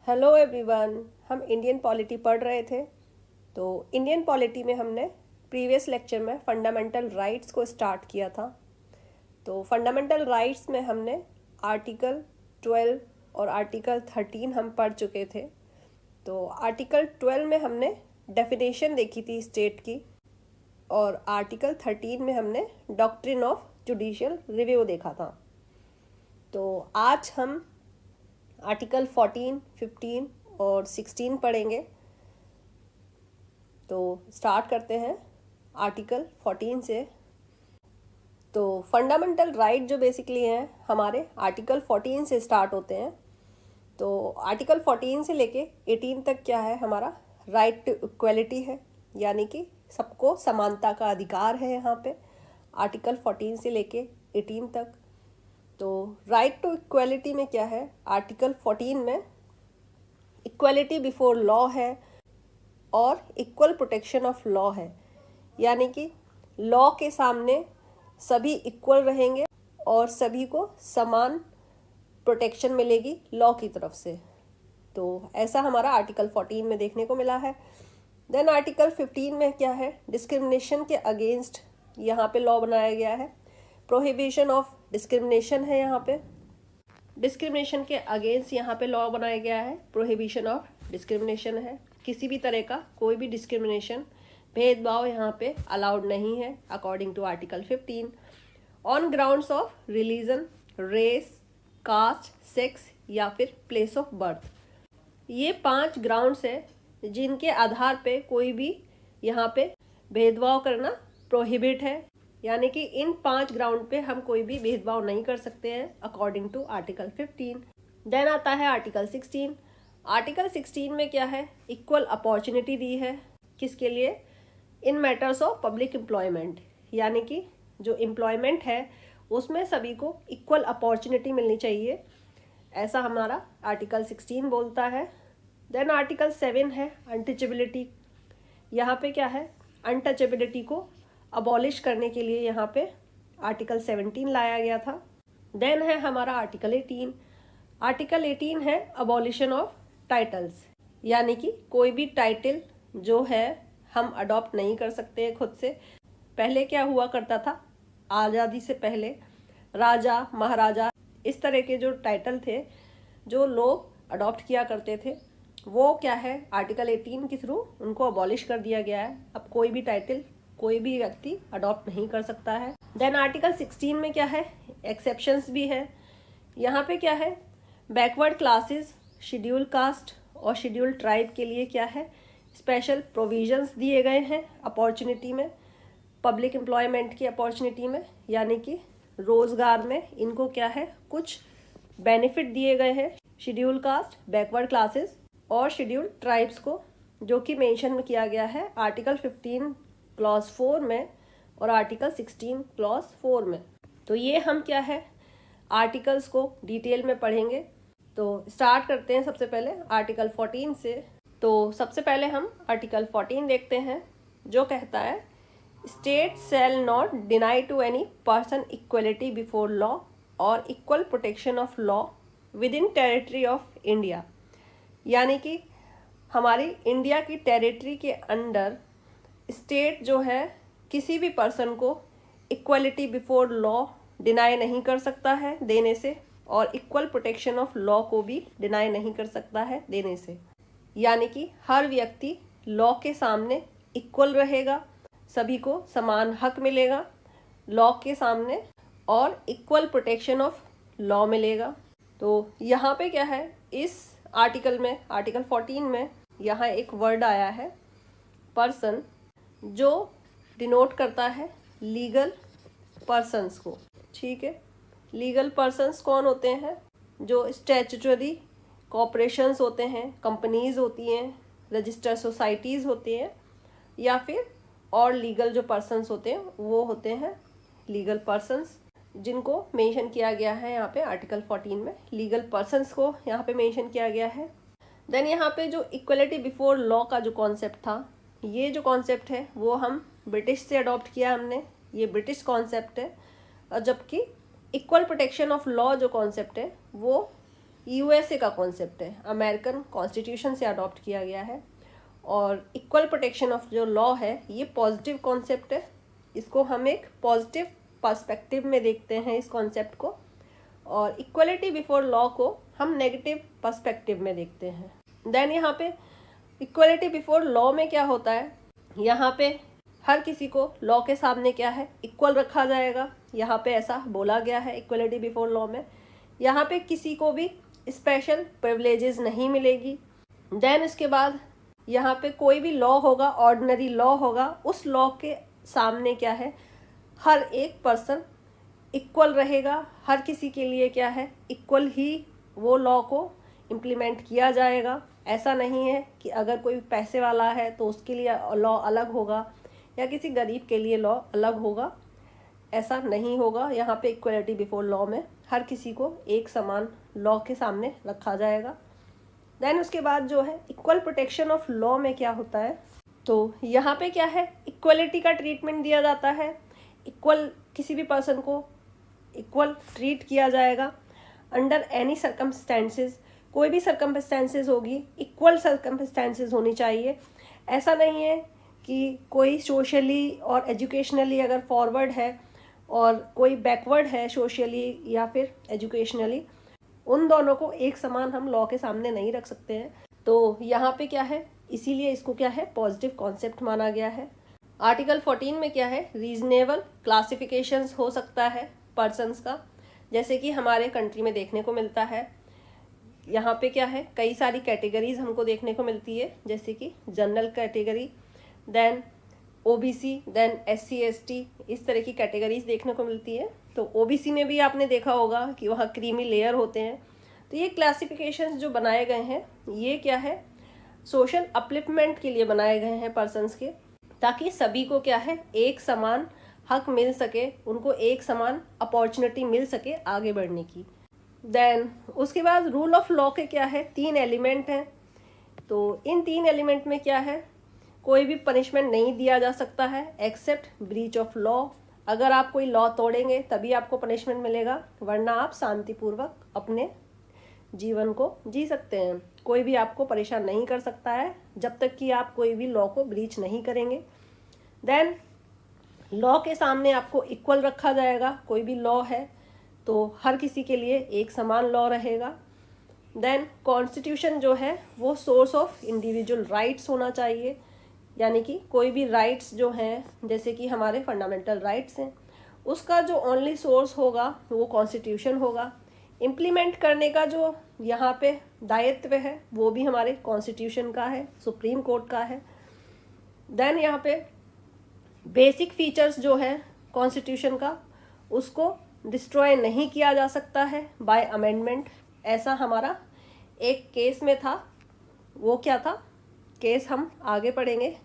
Hello everyone. हम Indian polity पढ़ रहे थे। तो इंडियन पॉलिटी में हमने प्रीवियस लेक्चर में फंडामेंटल राइट्स को स्टार्ट किया था। तो फंडामेंटल राइट्स में हमने आर्टिकल 12 और आर्टिकल 13 हम पढ़ चुके थे। तो आर्टिकल 12 में हमने डेफिनेशन देखी थी स्टेट की, और आर्टिकल 13 में हमने डॉक्ट्रिन ऑफ जुडिशियल रिव्यू देखा था। तो आज हम आर्टिकल 14, 15 और 16 पढ़ेंगे। तो स्टार्ट करते हैं आर्टिकल 14 से। तो फंडामेंटल राइट जो बेसिकली हैं हमारे आर्टिकल 14 से स्टार्ट होते हैं। तो आर्टिकल 14 से लेके 18 तक क्या है, हमारा राइट टू इक्वलिटी है, यानी कि सबको समानता का अधिकार है यहाँ पे, आर्टिकल 14 से लेके 18 तक। तो राइट टू इक्वलिटी में क्या है, आर्टिकल 14 में इक्वलिटी बिफोर लॉ है और इक्वल प्रोटेक्शन ऑफ लॉ है, यानी कि लॉ के सामने सभी इक्वल रहेंगे और सभी को समान प्रोटेक्शन मिलेगी लॉ की तरफ से। तो ऐसा हमारा आर्टिकल 14 में देखने को मिला है। देन आर्टिकल 15 में क्या है, डिस्क्रिमिनेशन के अगेंस्ट यहाँ पे लॉ बनाया गया है। प्रोहिबिशन ऑफ डिस्क्रिमिनेशन है, यहाँ पे डिस्क्रिमिनेशन के अगेंस्ट यहाँ पे लॉ बनाया गया है। प्रोहिबिशन ऑफ डिस्क्रिमिनेशन है, किसी भी तरह का कोई भी डिस्क्रिमिनेशन, भेदभाव यहाँ पे अलाउड नहीं है according to article 15। On grounds of religion, race, caste, sex या फिर प्लेस ऑफ बर्थ, ये 5 ग्राउंड्स है जिनके आधार पे कोई भी यहाँ पे भेदभाव करना प्रोहिबिट है, यानी कि इन 5 ग्राउंड पे हम कोई भी भेदभाव नहीं कर सकते हैं अकॉर्डिंग टू आर्टिकल 15। देन आता है आर्टिकल 16। आर्टिकल 16 में क्या है, इक्वल अपॉर्चुनिटी दी है, किसके लिए, इन मैटर्स ऑफ पब्लिक एम्प्लॉयमेंट, यानी कि जो एम्प्लॉयमेंट है उसमें सभी को इक्वल अपॉर्चुनिटी मिलनी चाहिए, ऐसा हमारा आर्टिकल 16 बोलता है। देन आर्टिकल 7 है अनटचेबिलिटी। यहाँ पे क्या है, अनटचेबिलिटी को अबॉलिश करने के लिए यहाँ पे आर्टिकल 17 लाया गया था। देन है हमारा आर्टिकल 18। आर्टिकल 18 है अबॉलिशन ऑफ टाइटल्स, यानी कि कोई भी टाइटल जो है हम अडॉप्ट नहीं कर सकते हैं खुद से। पहले क्या हुआ करता था, आज़ादी से पहले राजा महाराजा इस तरह के जो टाइटल थे जो लोग अडॉप्ट किया करते थे, वो क्या है आर्टिकल 18 के थ्रू उनको अबॉलिश कर दिया गया है। अब कोई भी टाइटल कोई भी व्यक्ति अडॉप्ट नहीं कर सकता है। देन आर्टिकल 16 में क्या है, एक्सेप्शंस भी है। यहाँ पे क्या है, बैकवर्ड क्लासेस, शेड्यूल कास्ट और शेड्यूल ट्राइब के लिए क्या है, स्पेशल प्रोविजंस दिए गए हैं अपॉर्चुनिटी में, पब्लिक एम्प्लॉयमेंट की अपॉर्चुनिटी में, यानी कि रोजगार में इनको क्या है कुछ बेनिफिट दिए गए हैं शेड्यूल कास्ट, बैकवर्ड क्लासेस और शेड्यूल ट्राइब्स को, जो कि मेंशन किया गया है आर्टिकल 15 क्लॉज 4 में और आर्टिकल 16 क्लॉज 4 में। तो ये हम क्या है आर्टिकल्स को डिटेल में पढ़ेंगे। तो स्टार्ट करते हैं सबसे पहले आर्टिकल 14 से। तो सबसे पहले हम आर्टिकल 14 देखते हैं, जो कहता है state shall not deny to any person equality before law और equal protection of law within territory of India, यानी कि हमारी इंडिया की टेरिटरी के अंडर स्टेट जो है किसी भी पर्सन को इक्वलिटी बिफोर लॉ डिनाई नहीं कर सकता है देने से, और इक्वल प्रोटेक्शन ऑफ लॉ को भी डिनाई नहीं कर सकता है देने से, यानी कि हर व्यक्ति लॉ के सामने इक्वल रहेगा, सभी को समान हक मिलेगा लॉ के सामने और इक्वल प्रोटेक्शन ऑफ लॉ मिलेगा। तो यहाँ पे क्या है, इस आर्टिकल में आर्टिकल 14 में यहाँ एक वर्ड आया है पर्सन, जो डिनोट करता है लीगल पर्सन्स को। ठीक है, लीगल पर्सन्स कौन होते हैं, जो स्टैट्यूटरी कॉर्पोरेशंस होते हैं, कंपनीज होती हैं, रजिस्टर्ड सोसाइटीज़ होती हैं, या फिर और लीगल जो पर्सन्स होते हैं वो होते हैं लीगल पर्सन्स, जिनको मेंशन किया गया है यहाँ पे आर्टिकल 14 में। लीगल पर्सन्स को यहाँ पे मेंशन किया गया है। देन यहाँ पे जो इक्वलिटी बिफोर लॉ का जो कॉन्सेप्ट था, ये जो कॉन्सेप्ट है वो हम ब्रिटिश से अडॉप्ट किया हमने, ये ब्रिटिश कॉन्सेप्ट है। और जबकि इक्वल प्रोटेक्शन ऑफ लॉ जो कॉन्सेप्ट है वो यूएसए का कॉन्सेप्ट है, अमेरिकन कॉन्स्टिट्यूशन से अडॉप्ट किया गया है। और इक्वल प्रोटेक्शन ऑफ जो लॉ है ये पॉजिटिव कॉन्सेप्ट है, इसको हम एक पॉजिटिव पर्सपेक्टिव में देखते हैं इस कॉन्सेप्ट को। और इक्वलिटी बिफोर लॉ को हम नेगेटिव पर्सपेक्टिव में देखते हैं। देन यहाँ पे इक्वलिटी बिफोर लॉ में क्या होता है, यहाँ पे हर किसी को लॉ के सामने क्या है, इक्वल रखा जाएगा। यहाँ पे ऐसा बोला गया है इक्वलिटी बिफोर लॉ में। यहाँ पे किसी को भी स्पेशल प्रिविलेजेस नहीं मिलेगी। देन इसके बाद यहाँ पे कोई भी लॉ होगा, ऑर्डिनरी लॉ होगा, उस लॉ के सामने क्या है, हर एक पर्सन इक्वल रहेगा। हर किसी के लिए क्या है, इक्वल ही वो लॉ को इम्प्लीमेंट किया जाएगा। ऐसा नहीं है कि अगर कोई पैसे वाला है तो उसके लिए लॉ अलग होगा या किसी गरीब के लिए लॉ अलग होगा, ऐसा नहीं होगा। यहाँ पे इक्वलिटी बिफोर लॉ में हर किसी को एक समान लॉ के सामने रखा जाएगा। देन उसके बाद जो है इक्वल प्रोटेक्शन ऑफ लॉ में क्या होता है, तो यहाँ पे क्या है, इक्वलिटी का ट्रीटमेंट दिया जाता है। इक्वल किसी भी पर्सन को इक्वल ट्रीट किया जाएगा अंडर एनी सर्कमस्टेंसेस। कोई भी सर्कमस्टेंसेस होगी, इक्वल सर्कमस्टेंसेस होनी चाहिए। ऐसा नहीं है कि कोई सोशली और एजुकेशनली अगर फॉरवर्ड है और कोई बैकवर्ड है सोशली या फिर एजुकेशनली, उन दोनों को एक समान हम लॉ के सामने नहीं रख सकते हैं। तो यहाँ पे क्या है, इसीलिए इसको क्या है, पॉजिटिव कॉन्सेप्ट माना गया है। आर्टिकल 14 में क्या है, रीजनेबल क्लासिफिकेशंस हो सकता है पर्सन्स का, जैसे कि हमारे कंट्री में देखने को मिलता है। यहाँ पे क्या है, कई सारी कैटेगरीज हमको देखने को मिलती है, जैसे कि general category, then OBC, then SC ST, इस तरह की कैटेगरीज देखने को मिलती है। तो ओबीसी में भी आपने देखा होगा कि वहाँ क्रीमी लेयर होते हैं। तो ये क्लासिफिकेशंस जो बनाए गए हैं ये क्या है, सोशल अपलिफ्टमेंट के लिए बनाए गए हैं पर्सन्स के, ताकि सभी को क्या है, एक समान हक मिल सके, उनको एक समान अपॉर्चुनिटी मिल सके आगे बढ़ने की। देन उसके बाद रूल ऑफ लॉ के क्या है, 3 एलिमेंट हैं। तो इन 3 एलिमेंट में क्या है, कोई भी पनिशमेंट नहीं दिया जा सकता है एक्सेप्ट ब्रीच ऑफ लॉ। अगर आप कोई लॉ तोड़ेंगे तभी आपको पनिशमेंट मिलेगा, वरना आप शांतिपूर्वक अपने जीवन को जी सकते हैं। कोई भी आपको परेशान नहीं कर सकता है जब तक कि आप कोई भी लॉ को ब्रीच नहीं करेंगे। देन लॉ के सामने आपको इक्वल रखा जाएगा। कोई भी लॉ है तो हर किसी के लिए एक समान लॉ रहेगा। देन कॉन्स्टिट्यूशन जो है वो सोर्स ऑफ इंडिविजुअल राइट्स होना चाहिए, यानी कि कोई भी राइट्स जो हैं, जैसे कि हमारे फंडामेंटल राइट्स हैं, उसका जो ओनली सोर्स होगा वो कॉन्स्टिट्यूशन होगा। इम्प्लीमेंट करने का जो यहाँ पे दायित्व है वो भी हमारे कॉन्स्टिट्यूशन का है, सुप्रीम कोर्ट का है। देन यहाँ पे बेसिक फीचर्स जो है कॉन्स्टिट्यूशन का, उसको डिस्ट्रॉय नहीं किया जा सकता है बाय अमेंडमेंट। ऐसा हमारा एक केस में था, वो क्या था, केस हम आगे पढ़ेंगे,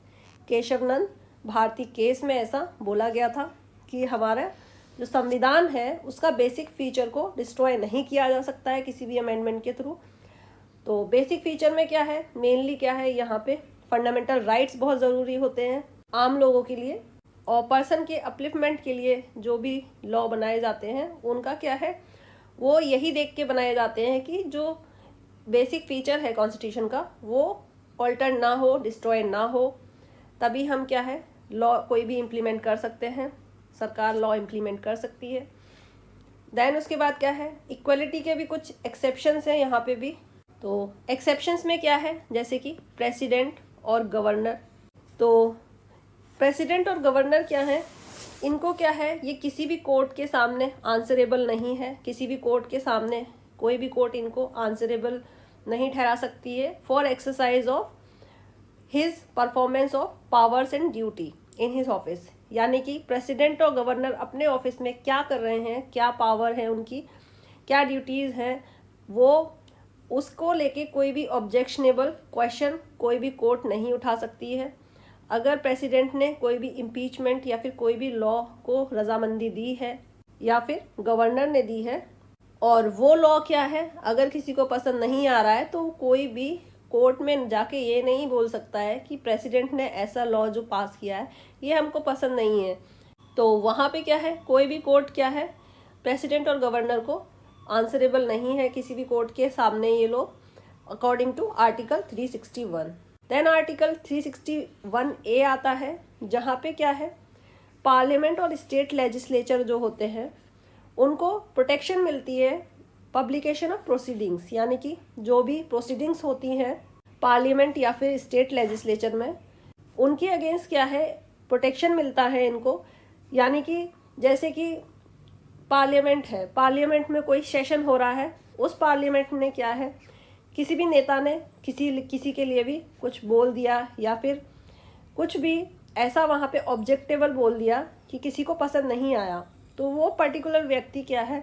केशवनंद भारती केस में ऐसा बोला गया था कि हमारा जो संविधान है उसका बेसिक फीचर को डिस्ट्रॉय नहीं किया जा सकता है किसी भी अमेंडमेंट के थ्रू। तो बेसिक फीचर में क्या है, मेनली क्या है, यहाँ पे फंडामेंटल राइट्स बहुत ज़रूरी होते हैं आम लोगों के लिए, और पर्सन के अपलिफ्टमेंट के लिए जो भी लॉ बनाए जाते हैं उनका क्या है, वो यही देख के बनाए जाते हैं कि जो बेसिक फीचर है कॉन्स्टिट्यूशन का वो ऑल्टर ना हो, डिस्ट्रॉय ना हो, तभी हम क्या है, लॉ कोई भी इम्प्लीमेंट कर सकते हैं, सरकार लॉ इम्प्लीमेंट कर सकती है। देन उसके बाद क्या है, इक्वलिटी के भी कुछ एक्सेप्शंस हैं यहाँ पे भी। तो एक्सेप्शंस में क्या है, जैसे कि प्रेसिडेंट और गवर्नर। तो प्रेसिडेंट और गवर्नर क्या है, इनको क्या है, ये किसी भी कोर्ट के सामने आंसरेबल नहीं है। किसी भी कोर्ट के सामने कोई भी कोर्ट इनको आंसरेबल नहीं ठहरा सकती है for exercise of his performance of powers and duty in his office. यानी कि प्रेसिडेंट और गवर्नर अपने ऑफिस में क्या कर रहे हैं, क्या पावर है उनकी, क्या ड्यूटीज़ हैं, वो उसको लेके कोई भी ऑब्जेक्शनेबल क्वेश्चन कोई भी कोर्ट नहीं उठा सकती है। अगर प्रेसिडेंट ने कोई भी इम्पीचमेंट या फिर कोई भी लॉ को रजामंदी दी है या फिर गवर्नर ने दी है, और वो लॉ क्या है, अगर किसी को पसंद नहीं आ रहा है, तो कोई भी कोर्ट में जाके ये नहीं बोल सकता है कि प्रेसिडेंट ने ऐसा लॉ जो पास किया है ये हमको पसंद नहीं है। तो वहाँ पे क्या है, कोई भी कोर्ट क्या है, प्रेसिडेंट और गवर्नर को आंसरेबल नहीं है किसी भी कोर्ट के सामने ये लोग, according to article 361। Then article 361A आता है, जहाँ पे क्या है, पार्लियामेंट और स्टेट लेजिस्लेचर जो होते हैं उनको प्रोटेक्शन मिलती है पब्लिकेशन ऑफ प्रोसीडिंग्स, यानी कि जो भी प्रोसीडिंग्स होती हैं पार्लियामेंट या फिर स्टेट लेजिस्लेचर में, उनके अगेंस्ट क्या है, प्रोटेक्शन मिलता है इनको। यानी कि जैसे कि पार्लियामेंट है, पार्लियामेंट में कोई सेशन हो रहा है, उस पार्लियामेंट में क्या है, किसी भी नेता ने किसी के लिए भी कुछ बोल दिया या फिर कुछ भी ऐसा वहाँ पे ऑब्जेक्टेबल बोल दिया कि किसी को पसंद नहीं आया, तो वो पर्टिकुलर व्यक्ति क्या है,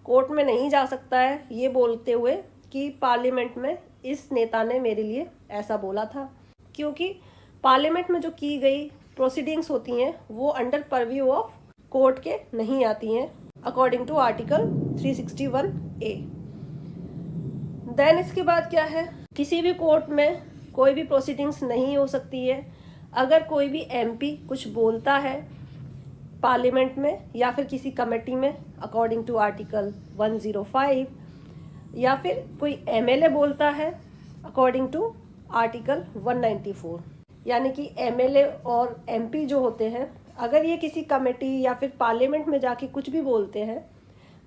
कोर्ट में नहीं जा सकता है ये बोलते हुए कि पार्लियामेंट में इस नेता ने मेरे लिए ऐसा बोला था, क्योंकि पार्लियामेंट में जो की गई प्रोसीडिंग्स होती हैं वो अंडर परव्यू ऑफ कोर्ट के नहीं आती हैं, according to article 361A। Then इसके बाद क्या है, किसी भी कोर्ट में कोई भी प्रोसीडिंग्स नहीं हो सकती है अगर कोई भी MP कुछ बोलता है पार्लियामेंट में या फिर किसी कमेटी में, अकॉर्डिंग टू आर्टिकल 105, या फिर कोई MLA बोलता है अकॉर्डिंग टू आर्टिकल 194। यानी कि MLA और MP जो होते हैं, अगर ये किसी कमेटी या फिर पार्लियामेंट में जाके कुछ भी बोलते हैं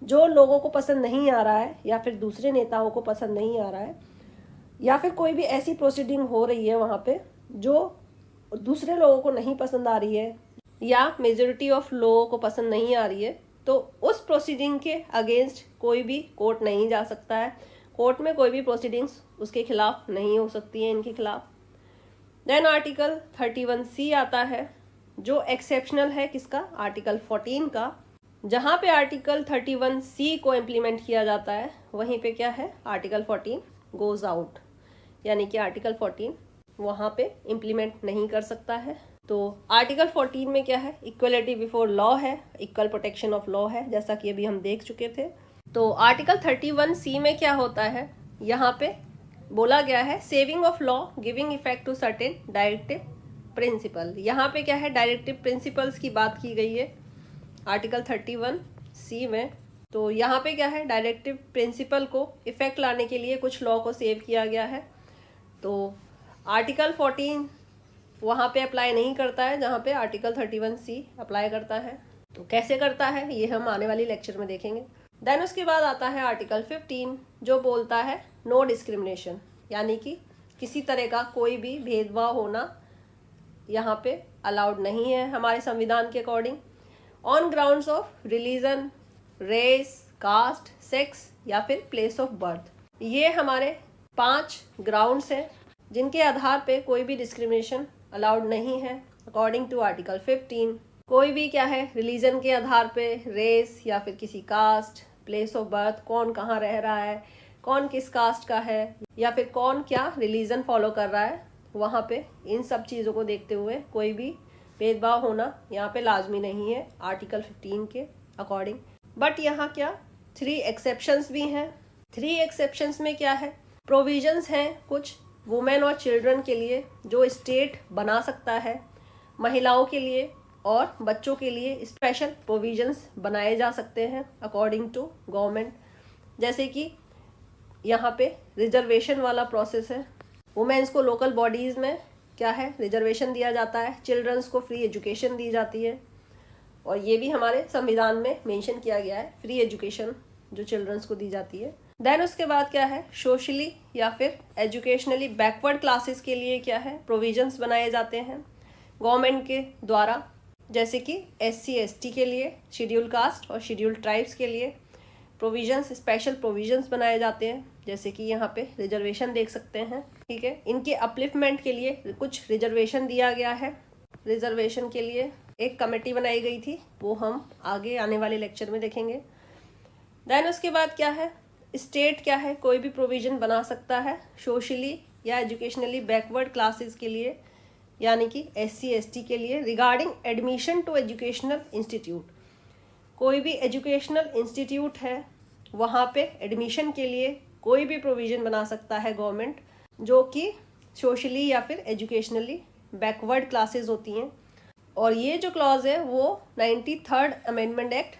जो लोगों को पसंद नहीं आ रहा है या फिर दूसरे नेताओं को पसंद नहीं आ रहा है, या फिर कोई भी ऐसी प्रोसीडिंग हो रही है वहाँ पे जो दूसरे लोगों को नहीं पसंद आ रही है या मेजॉरिटी ऑफ लोगों को पसंद नहीं आ रही है, तो उस प्रोसीडिंग के अगेंस्ट कोई भी कोर्ट नहीं जा सकता है, कोर्ट में कोई भी प्रोसीडिंग्स उसके खिलाफ नहीं हो सकती है, इनके खिलाफ। देन आर्टिकल 31C आता है, जो एक्सेप्शनल है किसका, आर्टिकल 14 का। जहाँ पे आर्टिकल 31C को इम्प्लीमेंट किया जाता है वहीं पे क्या है, आर्टिकल 14 गोज आउट, यानी कि आर्टिकल 14 वहाँ पे इम्प्लीमेंट नहीं कर सकता है। तो आर्टिकल 14 में क्या है, इक्वलिटी बिफोर लॉ है, इक्वल प्रोटेक्शन ऑफ लॉ है, जैसा कि अभी हम देख चुके थे। तो आर्टिकल 31C में क्या होता है, यहाँ पे बोला गया है saving of law giving effect to certain directive principle. यहाँ पे क्या है, डायरेक्टिव प्रिंसिपल्स की बात की गई है आर्टिकल 31C में। तो यहाँ पे क्या है, डायरेक्टिव प्रिंसिपल को इफेक्ट लाने के लिए कुछ लॉ को सेव किया गया है। तो आर्टिकल 14 वहाँ पे अप्लाई नहीं करता है जहाँ पे आर्टिकल 31C अप्लाई करता है। तो कैसे करता है ये हम आने वाली लेक्चर में देखेंगे। देन उसके बाद आता है आर्टिकल 15, जो बोलता है नो डिस्क्रिमिनेशन, यानी कि किसी तरह का कोई भी भेदभाव होना यहाँ पे अलाउड नहीं है हमारे संविधान के according, on grounds of religion, race, caste, sex या फिर प्लेस ऑफ बर्थ। ये हमारे 5 ग्राउंड्स हैं जिनके आधार पे कोई भी डिस्क्रिमिनेशन अलाउड नहीं है अकॉर्डिंग टू आर्टिकल 15। कोई भी क्या है, रिलीजन के आधार पे, रेस या फिर किसी कास्ट, प्लेस ऑफ बर्थ, कौन कहाँ रह रहा है, कौन किस कास्ट का है, या फिर कौन क्या रिलीजन फॉलो कर रहा है, वहाँ पे इन सब चीज़ों को देखते हुए कोई भी भेदभाव होना यहाँ पे लाजमी नहीं है आर्टिकल 15 के अकॉर्डिंग। बट यहाँ क्या 3 एक्सेप्शंस भी हैं। 3 एक्सेप्शंस में क्या है, प्रोविजंस हैं कुछ वुमेन और चिल्ड्रन के लिए जो स्टेट बना सकता है, महिलाओं के लिए और बच्चों के लिए स्पेशल प्रोविजंस बनाए जा सकते हैं अकॉर्डिंग टू गवर्नमेंट। जैसे कि यहाँ पे रिजर्वेशन वाला प्रोसेस है, वुमेन्स को लोकल बॉडीज़ में क्या है, रिजर्वेशन दिया जाता है, चिल्ड्रंस को फ्री एजुकेशन दी जाती है, और ये भी हमारे संविधान में मेंशन किया गया है, फ्री एजुकेशन जो चिल्ड्रंस को दी जाती है। देन उसके बाद क्या है, सोशली या फिर एजुकेशनली बैकवर्ड क्लासेस के लिए क्या है, प्रोविजंस बनाए जाते हैं गवर्नमेंट के द्वारा, जैसे कि SC ST के लिए, शेड्यूल कास्ट और शेड्यूल ट्राइब्स के लिए प्रोविजंस, स्पेशल प्रोविजंस बनाए जाते हैं, जैसे कि यहाँ पे रिजर्वेशन देख सकते हैं। ठीक है, इनके अपलिफ्टमेंट के लिए कुछ रिजर्वेशन दिया गया है। रिजर्वेशन के लिए एक कमेटी बनाई गई थी, वो हम आगे आने वाले लेक्चर में देखेंगे। देन उसके बाद क्या है, स्टेट क्या है, कोई भी प्रोविजन बना सकता है सोशली या एजुकेशनली बैकवर्ड क्लासेस के लिए, यानी कि SC ST के लिए, regarding admission to educational institute. कोई भी एजुकेशनल इंस्टीट्यूट है वहाँ पे एडमिशन के लिए कोई भी प्रोविज़न बना सकता है गवर्नमेंट, जो कि सोशली या फिर एजुकेशनली बैकवर्ड क्लासेस होती हैं। और ये जो क्लॉज है वो 93rd अमेंडमेंट एक्ट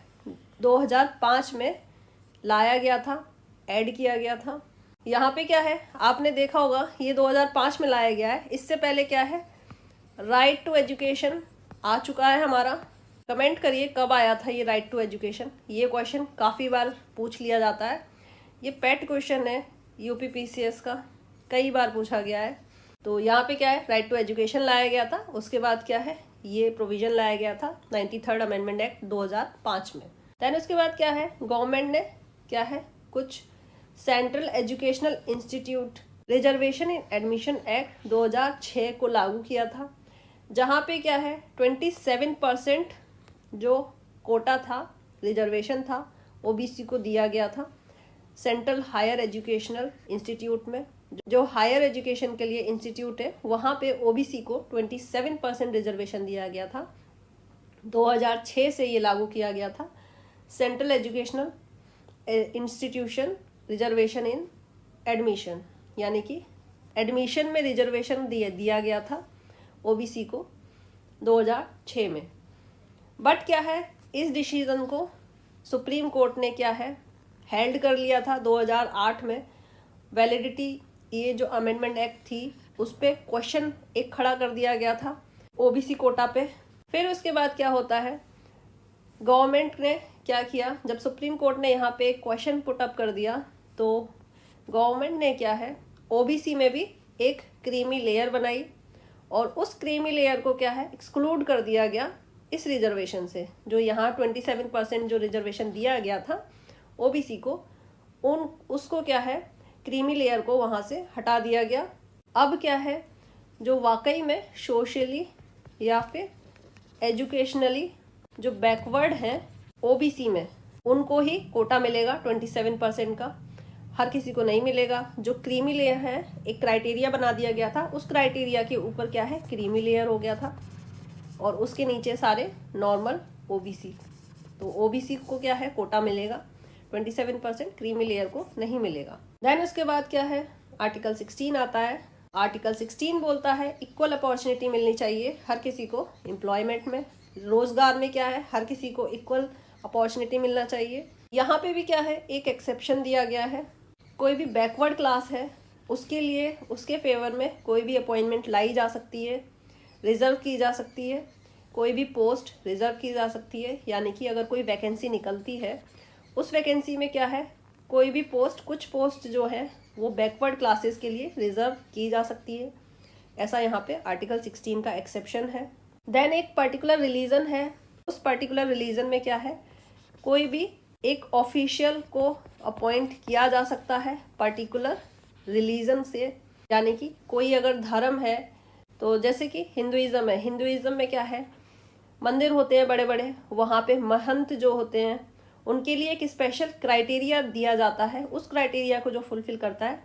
2005 में लाया गया था, ऐड किया गया था। यहाँ पे क्या है, आपने देखा होगा ये 2005 में लाया गया है। इससे पहले क्या है, राइट टू एजुकेशन आ चुका है हमारा। कमेंट करिए कब आया था ये राइट टू एजुकेशन। ये क्वेश्चन काफ़ी बार पूछ लिया जाता है, ये पेट क्वेश्चन है यूपीपीसीएस का, कई बार पूछा गया है। तो यहाँ पे क्या है, राइट टू एजुकेशन लाया गया था। उसके बाद क्या है, ये प्रोविजन लाया गया था 93rd अमेंडमेंट एक्ट 2005 में। देन उसके बाद क्या है, गवर्नमेंट ने क्या है, कुछ सेंट्रल एजुकेशनल इंस्टीट्यूट रिजर्वेशन इन एडमिशन एक्ट 2006 को लागू किया था, जहाँ पे क्या है 27% जो कोटा था, रिजर्वेशन था, ओबीसी को दिया गया था। सेंट्रल हायर एजुकेशनल इंस्टीट्यूट में, जो हायर एजुकेशन के लिए इंस्टीट्यूट है, वहाँ पे ओबीसी को 27% रिजर्वेशन दिया गया था। 2006 से ये लागू किया गया था। सेंट्रल एजुकेशनल इंस्टीट्यूशन रिजर्वेशन इन एडमिशन, यानी कि एडमिशन में रिजर्वेशन दिया गया था ओबीसी को 2006 में। बट क्या है, इस डिसीजन को सुप्रीम कोर्ट ने क्या है, हेल्ड कर लिया था 2008 में। वैलिडिटी, ये जो अमेंडमेंट एक्ट थी उस पर क्वेश्चन एक खड़ा कर दिया गया था ओबीसी कोटा पे। फिर उसके बाद क्या होता है, गवर्नमेंट ने क्या किया, जब सुप्रीम कोर्ट ने यहाँ पे क्वेश्चन पुट अप कर दिया, तो गवर्नमेंट ने क्या है, ओबीसी में भी एक क्रीमी लेयर बनाई, और उस क्रीमी लेयर को क्या है, एक्सक्लूड कर दिया गया इस रिजर्वेशन से। जो यहाँ 27% जो रिजर्वेशन दिया गया था ओबीसी को, उसको क्या है, क्रीमी लेयर को वहाँ से हटा दिया गया। अब क्या है, जो वाकई में सोशली या फिर एजुकेशनली जो बैकवर्ड हैं ओबीसी में, उनको ही कोटा मिलेगा 27% का, हर किसी को नहीं मिलेगा। जो क्रीमी लेयर है, एक क्राइटेरिया बना दिया गया था, उस क्राइटेरिया के ऊपर क्या है, क्रीमी लेयर हो गया था, और उसके नीचे सारे नॉर्मल ओबीसी। तो ओबीसी को क्या है, कोटा मिलेगा 27%, क्रीमी लेयर को नहीं मिलेगा। देन उसके बाद क्या है, आर्टिकल 16 आता है। आर्टिकल 16 बोलता है इक्वल अपॉर्चुनिटी मिलनी चाहिए हर किसी को एम्प्लॉयमेंट में, रोजगार में क्या है, हर किसी को इक्वल अपॉर्चुनिटी मिलना चाहिए। यहाँ पे भी क्या है, एक एक्सेप्शन दिया गया है, कोई भी बैकवर्ड क्लास है उसके लिए, उसके फेवर में कोई भी अपॉइंटमेंट लाई जा सकती है, रिजर्व की जा सकती है, कोई भी पोस्ट रिजर्व की जा सकती है। यानी कि अगर कोई वैकेंसी निकलती है, उस वैकेंसी में क्या है, कोई भी पोस्ट, कुछ पोस्ट जो है वो बैकवर्ड क्लासेस के लिए रिजर्व की जा सकती है। ऐसा यहाँ पे आर्टिकल 16 का एक्सेप्शन है। देन एक पर्टिकुलर रिलीजन है, उस पर्टिकुलर रिलीजन में क्या है, कोई भी एक ऑफिशियल को अपॉइंट किया जा सकता है पर्टिकुलर रिलीजन से। यानी कि कोई अगर धर्म है, तो जैसे कि हिंदुइज्म है, हिंदुइज्म में क्या है, मंदिर होते हैं बड़े बड़े, वहाँ पे महंत जो होते हैं उनके लिए एक स्पेशल क्राइटेरिया दिया जाता है। उस क्राइटेरिया को जो फुलफिल करता है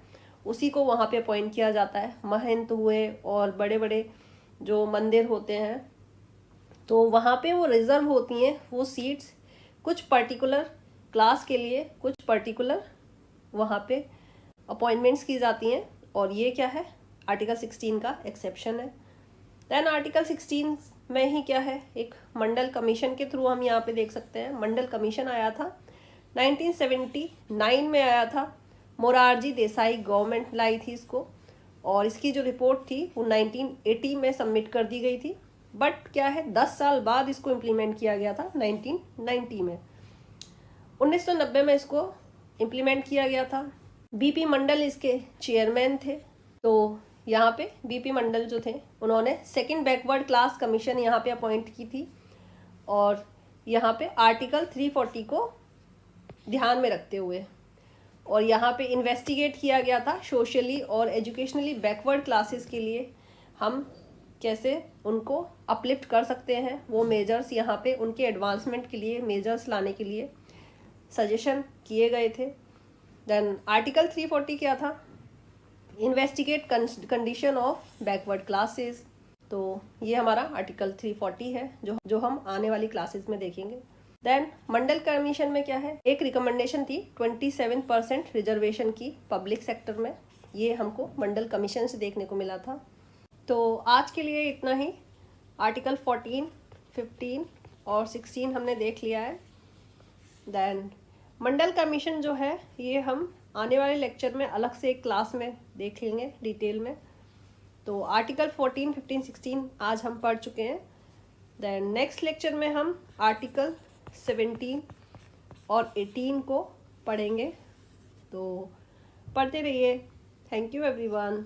उसी को वहाँ पे अपॉइंट किया जाता है। महंत हुए और बड़े बड़े जो मंदिर होते हैं, तो वहाँ पे वो रिजर्व होती हैं वो सीट्स कुछ पर्टिकुलर क्लास के लिए, कुछ पर्टिकुलर वहाँ पे अपॉइंटमेंट्स की जाती हैं, और ये क्या है, आर्टिकल 16 का एक्सेप्शन है। देन आर्टिकल 16 में ही क्या है, एक मंडल कमीशन के थ्रू हम यहाँ पे देख सकते हैं। मंडल कमीशन आया था 1979 में आया था, मोरारजी देसाई गवर्नमेंट लाई थी इसको, और इसकी जो रिपोर्ट थी वो 1980 में सबमिट कर दी गई थी। बट क्या है, 10 साल बाद इसको इम्प्लीमेंट किया गया था 1990 में। 1990 में इसको इम्प्लीमेंट किया गया था। बीपी मंडल इसके चेयरमैन थे। तो यहाँ पे बीपी मंडल जो थे, उन्होंने सेकंड बैकवर्ड क्लास कमीशन यहाँ पे अपॉइंट की थी, और यहाँ पे आर्टिकल 340 को ध्यान में रखते हुए, और यहाँ पे इन्वेस्टिगेट किया गया था सोशली और एजुकेशनली बैकवर्ड क्लासेस के लिए हम कैसे उनको अपलिफ्ट कर सकते हैं। वो मेजर्स यहाँ पे उनके एडवांसमेंट के लिए, मेजर्स लाने के लिए सजेशन किए गए थे। देन आर्टिकल 340 क्या था, investigate condition of backward classes. तो ये हमारा आर्टिकल 340 है जो हम आने वाली क्लासेस में देखेंगे। देन मंडल कमीशन में क्या है, एक रिकमेंडेशन थी 27% रिजर्वेशन की पब्लिक सेक्टर में, ये हमको मंडल कमीशन से देखने को मिला था। तो आज के लिए इतना ही। आर्टिकल 14, 15 और 16 हमने देख लिया है। देन मंडल कमीशन जो है ये हम आने वाले लेक्चर में अलग से एक क्लास में देख लेंगे डिटेल में। तो आर्टिकल 14, 15, 16 आज हम पढ़ चुके हैं। देन नेक्स्ट लेक्चर में हम आर्टिकल 17 और 18 को पढ़ेंगे। तो पढ़ते रहिए। Thank you everyone.